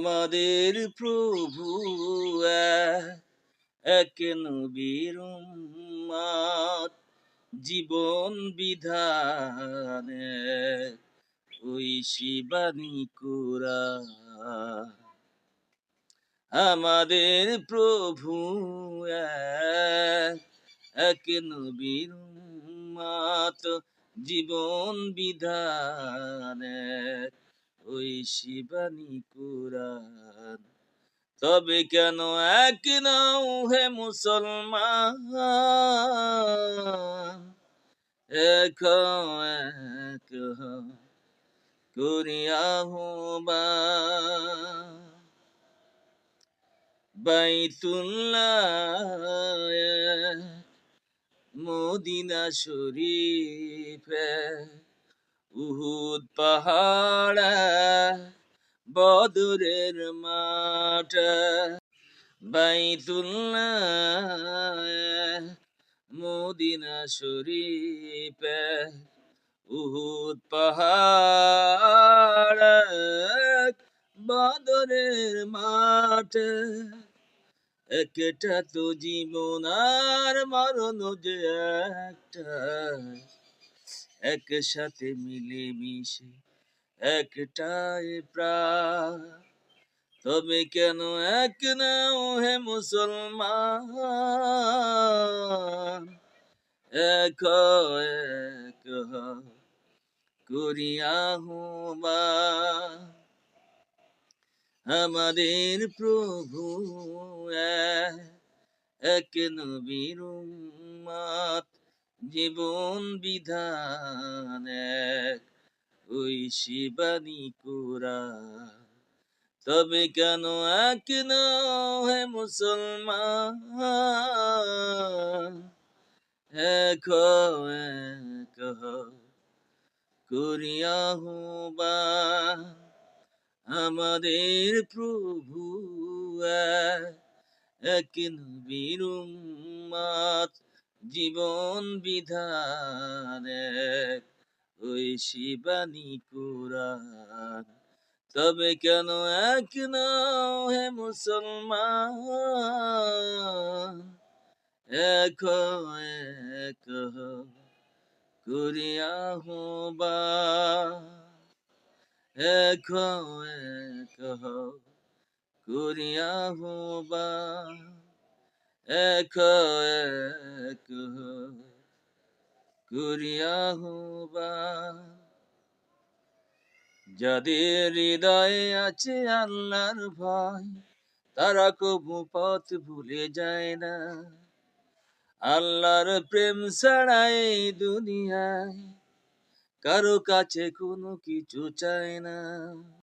আমাদের প্রভু এক নবীর উম্মত, জীবন বিধান এক, ওই শিবানী কুরআন। আমাদের প্রভু এক নবীর উম্মত, জীবন বিধান এক, ওই শিবানী কুরআন। তবে কেন এক নাও হে মুসলমান, এক এক করিয়া আহ্বান। বাইতুল্লাহ মদিনা শরীফ, উহুদ পাহাড় বদরের মাঠ। বাইতুল্লাহ মদিনা শরীফ, উহুদ পাহাড় বদরের মাঠ। একটা তো জীবন আর মরণ যে একটা, একসাথে মিলে মিশে একটাই প্রাণ। তবে কেন এক নাও হে মুসলমান, এক এক করিয়া আহ্বান। আমাদের প্রভু এক নবীর উম্মত, জীবন বিধান এক, ওই শিবানী কুরআন। তবে কেন এক নাও হে মুসলমান, এক এক করিয়া আহ্বান। আমাদের প্রভু এক নবীর উম্মত, জীবন বিধান এক, ওই শিবানী কুরআন। তবে কেন এক নাও হে মুসলমান, এক এক করিয়া আহ্বান। এক এক করিয়া আহ্বান। এক এক করিয়া আহ্বান। যাদের হৃদয়ে আছে আল্লাহর ভয়, তারা কবু পথ ভুলে যায় না। আল্লাহর প্রেম ছাড়া এই দুনিয়ায় কারো কাছে কোনো কিছু চায় না।